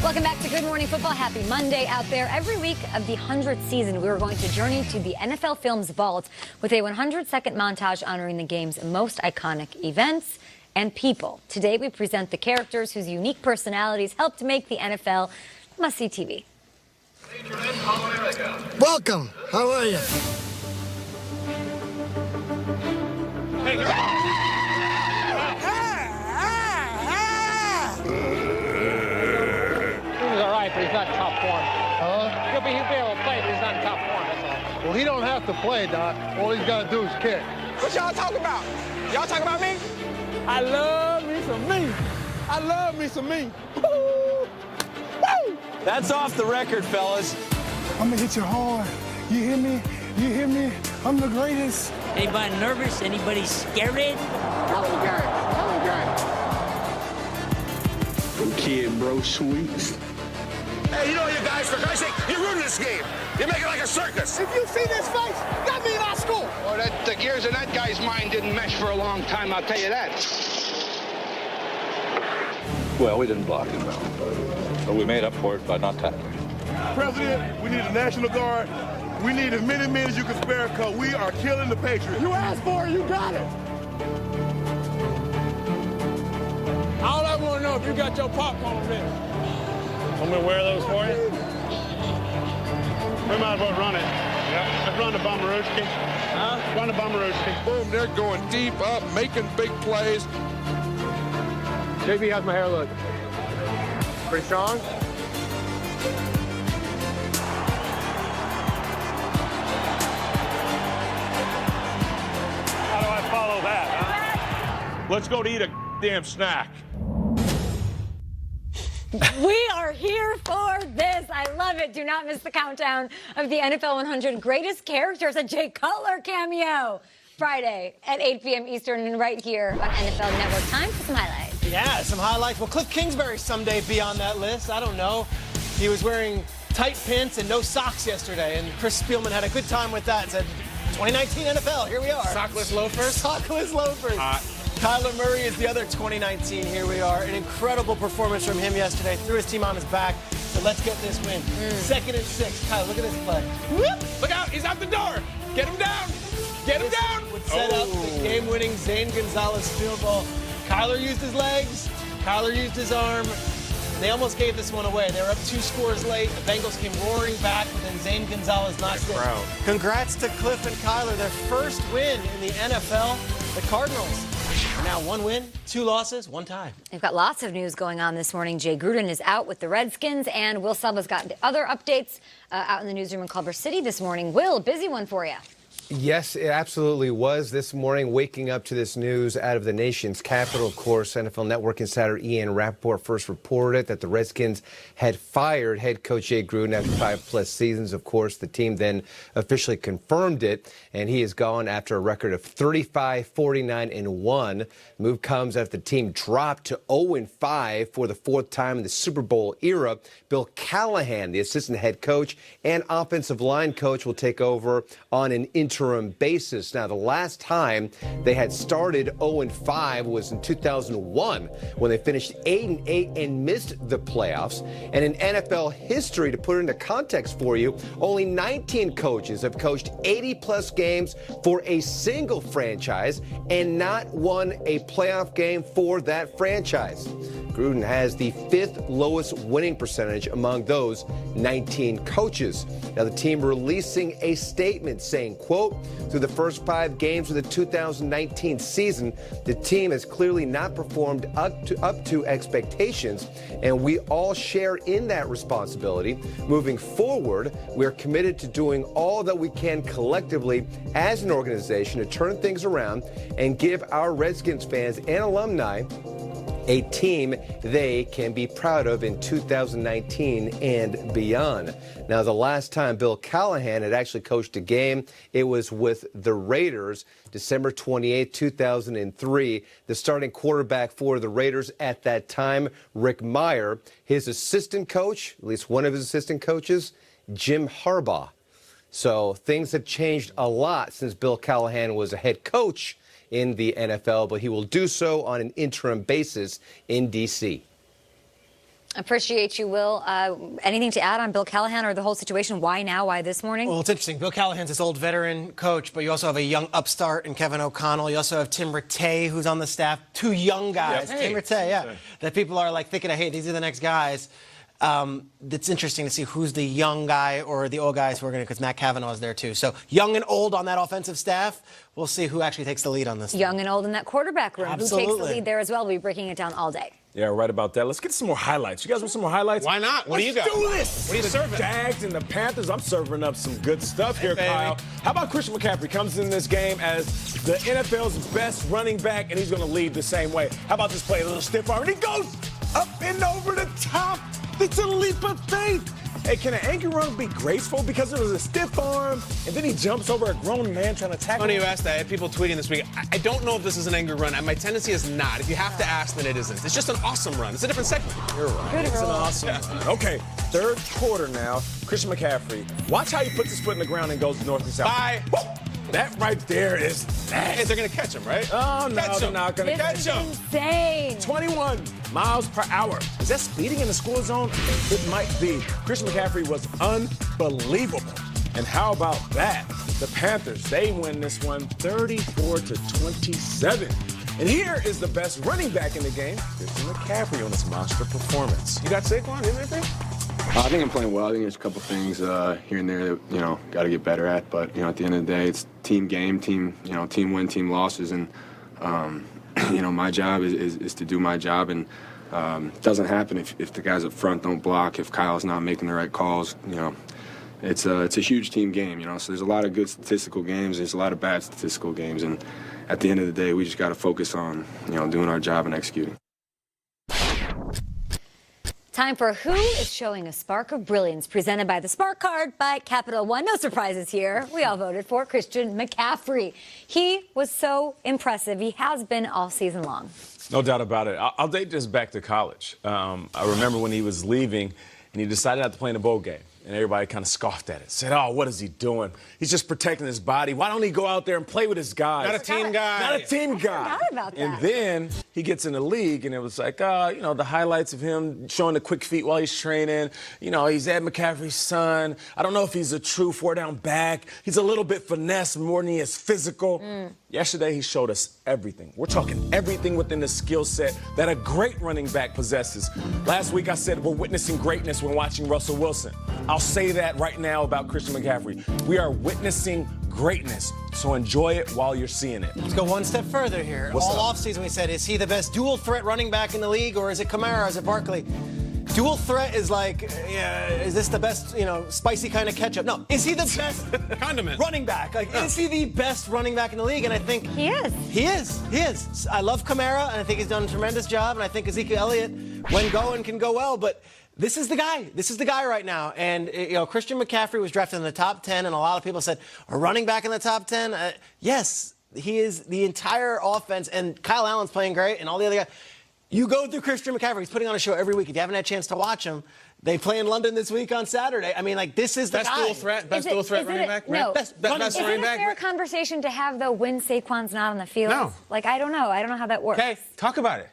Welcome back to Good Morning Football. Happy Monday out there. Every week of the 100th season, we are going to journey to the NFL Films Vault with a 100-second montage honoring the game's most iconic events and people. Today, we present the characters whose unique personalities helped make the NFL must-see TV. Welcome. How are you? He's all right, but he's not in top form. He'll be able to play, but he's not in top form, that's all. Well, he don't have to play, Doc. All he's got to do is kick. What y'all talking about? Y'all talking about me? I love me some me. I love me some me. Woo! Woo! That's off the record, fellas. I'm gonna hit you hard. You hear me? You hear me? I'm the greatest. Anybody nervous? Anybody scared? Tell him game. Kid, bro, sweets. Hey, you know you guys, for Christ's sake, you're ruining this game. You're making it like a circus. If you see this face, that mean I score. Oh, the gears in that guy's mind didn't mesh for a long time, I'll tell you that. Well, we didn't block him out, but we made up for it by not tackling. President, we need a National Guard. We need as many men as you can spare because we are killing the Patriots. You asked for it, you got it. All I want to know if you got your popcorn ready. I'm going to wear those for you. We might as well run it. Yep. Let's run the Bomberooski. Huh? Run the Bomberooski. Boom, they're going deep up, making big plays. JB, how's my hair look? Pretty strong? How do I follow that, huh? Let's go to eat a damn snack. We are here for this. I love it. Do not miss the countdown of the NFL 100 greatest characters, a Jay Cutler cameo. Friday at 8 p.m. Eastern and right here on NFL Network. Time for some highlights. Yeah, some highlights. Will Cliff Kingsbury someday be on that list? I don't know. He was wearing tight pants and no socks yesterday, and Chris Spielman had a good time with that and said, 2019 NFL, here we are. Sockless loafers? Sockless loafers. Kyler Murray is the other 2019. Here we are. An incredible performance from him yesterday. Threw his team on his back. So let's get this win. 2nd and 6. Kyler, look at this play. Whoop! Look out, he's out the door. Get him down. Get him down. Would set up the game-winning Zane Gonzalez field goal. Kyler used his legs. Kyler used his arm. They almost gave this one away. They were up 2 scores late. The Bengals came roaring back, but then Zane Gonzalez knocked it. Congrats to Cliff and Kyler. Their first win in the NFL. The Cardinals are now 1 win, 2 losses, 1 tie. They've got lots of news going on this morning. Jay Gruden is out with the Redskins, and Will Selva's got other updates out in the newsroom in Culver City this morning. Will, busy one for you. Yes, it absolutely was this morning, waking up to this news out of the nation's capital. Of course, NFL Network insider Ian Rappaport first reported that the Redskins had fired head coach Jay Gruden after 5+ seasons. Of course, the team then officially confirmed it, and he is gone after a record of 35-49-1. Move comes after the team dropped to 0-5 for the 4th time in the Super Bowl era. Bill Callahan, the assistant head coach and offensive line coach, will take over on an interim basis. Now, the last time they had started 0-5 was in 2001 when they finished 8-8 and missed the playoffs. And in NFL history, to put it into context for you, only 19 coaches have coached 80+ games for a single franchise and not won a playoff game for that franchise. Gruden has the 5th lowest winning percentage among those 19 coaches. Now, the team releasing a statement saying, quote, through the first 5 games of the 2019 season, the team has clearly not performed up to expectations, and we all share in that responsibility. Moving forward, we are committed to doing all that we can collectively as an organization to turn things around and give our Redskins fans and alumni a team they can be proud of in 2019 and beyond. Now, the last time Bill Callahan had actually coached a game, it was with the Raiders, December 28, 2003. The starting quarterback for the Raiders at that time, Rick Meyer. His assistant coach, at least one of his assistant coaches, Jim Harbaugh. So things have changed a lot since Bill Callahan was a head coach in the NFL, but he will do so on an interim basis in D.C. Appreciate you, Will. Anything to add on Bill Callahan or the whole situation? Why now? Why this morning? Well, it's interesting. Bill Callahan's this old veteran coach, but you also have a young upstart in Kevin O'Connell. You also have Tim Rattay, who's on the staff. Two young guys. Yes. Tim Rattay, yeah. That people are like thinking, hey, these are the next guys. It's interesting to see who's the young guy or the old guys who are going to, because Matt Cavanaugh is there too. So young and old on that offensive staff. We'll see who actually takes the lead on this. Young and old in that quarterback room. Absolutely. Who takes the lead there as well? We'll be breaking it down all day. Yeah, right about that. Let's get some more highlights. You guys want some more highlights? Why not? What do you got? Let's do this. What are you serving? The Jags and the Panthers. I'm serving up some good stuff here, Kyle. How about Christian McCaffrey comes in this game as the NFL's best running back, and he's going to lead the same way. How about this play? A little stiff arm, and he goes up and over the top. It's a leap of faith. Hey, can an anchor run be graceful because it was a stiff arm, and then he jumps over a grown man trying to tackle Funny him? you asked that. I had people tweeting this week. I don't know if this is an angry run. My tendency is not. If you have to ask, then it isn't. It's just an awesome run. It's a different segment. You're right. Good It's an roll. awesome run. Okay, third quarter now. Christian McCaffrey. Watch how he puts his foot in the ground and goes north and south. Bye. Woo! That right there is Hey, they're going to catch him, right? Oh, no, Catch they're him. not going to This catch is him. insane. 21 miles per hour. Is that speeding in the score zone? It might be. Christian McCaffrey was unbelievable. And how about that? The Panthers, they win this one 34-27. And here is the best running back in the game, Christian McCaffrey, on his monster performance. You got Saquon in there? I think I'm playing well. I think there's a couple things here and there that got to get better at. But at the end of the day, it's team game, team win, team losses, and my job is to do my job. And it doesn't happen if the guys up front don't block, if Kyle's not making the right calls. It's a huge team game. So there's a lot of good statistical games. There's a lot of bad statistical games, and at the end of the day, we just got to focus on doing our job and executing. Time for Who is Showing a Spark of Brilliance, presented by the Spark Card by Capital One. No surprises here. We all voted for Christian McCaffrey. He was so impressive. He has been all season long. No doubt about it. I'll date this back to college. I remember when he was leaving and he decided not to play in a bowl game. And everybody kind of scoffed at it. Said, oh, what is he doing? He's just protecting his body. Why don't he go out there and play with his guys? Not a team guy. Not a team guy. I forgot about that. And then he gets in the league, and it was like, the highlights of him showing the quick feet while he's training. He's Ed McCaffrey's son. I don't know if he's a true four-down back. He's a little bit finesse more than he is physical. Yesterday, he showed us everything. We're talking everything within the skill set that a great running back possesses. Last week, I said we're witnessing greatness when watching Russell Wilson. I'll say that right now about Christian McCaffrey. We are witnessing greatness, so enjoy it while you're seeing it. Let's go one step further here. What's All up? offseason we said, is he the best dual threat running back in the league, or is it Kamara, is it Barkley? Dual threat is like, is this the best, spicy kind of ketchup? No. Is he the best condiment running back? Is he the best running back in the league? And I think He is. He is. I love Kamara, and I think he's done a tremendous job, and I think Ezekiel Elliott, when going, can go well, but this is the guy. This is the guy right now. And, Christian McCaffrey was drafted in the top 10, and a lot of people said, a running back in the top 10? Yes, he is the entire offense, and Kyle Allen's playing great, and all the other guys. You go through Christian McCaffrey. He's putting on a show every week. If you haven't had a chance to watch him, they play in London this week on Saturday. I mean, this is the Best guy. dual threat running back? No. Best Is running it a back? fair conversation to have, though, when Saquon's not on the field? No. I don't know. I don't know how that works. Okay, talk about it.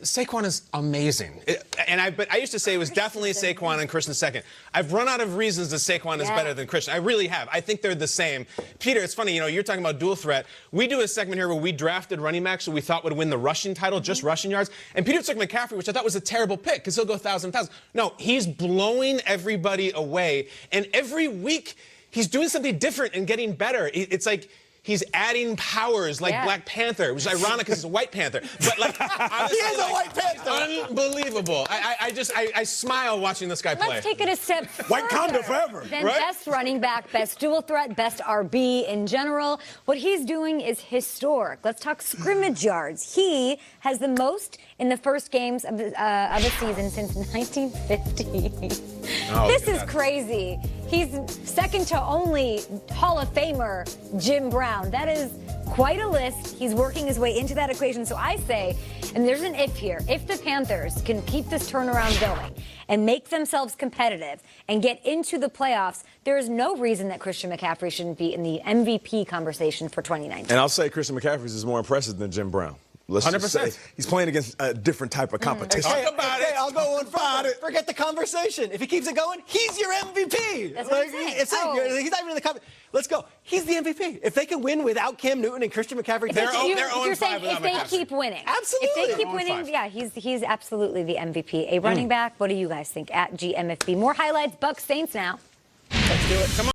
Saquon is amazing. But I used to say it was definitely Saquon and Christian second. I've run out of reasons that Saquon is better than Christian. I really have. I think they're the same. Peter, it's funny, you're talking about dual threat. We do a segment here where we drafted running backs who we thought would win the rushing title, just rushing yards. And Peter took McCaffrey, which I thought was a terrible pick because he'll go 1,000. No, he's blowing everybody away. And every week, he's doing something different and getting better. It's like he's adding powers like Black Panther, which is ironic because he's a white panther. But honestly, he is a white panther. Unbelievable. I smile watching this guy play. Let's take it a step White further Conda forever. than right? best running back, best dual threat, best RB in general. What he's doing is historic. Let's talk scrimmage yards. He has the most in the first games of a season since 1950. This is crazy. He's second to only Hall of Famer Jim Brown. That is quite a list. He's working his way into that equation. So I say, and there's an if here, if the Panthers can keep this turnaround going and make themselves competitive and get into the playoffs, there is no reason that Christian McCaffrey shouldn't be in the MVP conversation for 2019. And I'll say Christian McCaffrey is more impressive than Jim Brown. let's just 100%. say he's playing against a different type of competition. Talk about it. I'll go one further. Forget the conversation. If he keeps it going, he's your MVP. That's what I'm saying. He's not even in the competition. Let's go. He's the MVP. If they can win without Cam Newton and Christian McCaffrey, They're You're saying 0-5 if they without keep winning. Absolutely. If they keep 0-5. winning, yeah, he's absolutely the MVP. A running back. What do you guys think? At GMFB. More highlights. Bucks Saints now. let's do it. Come on.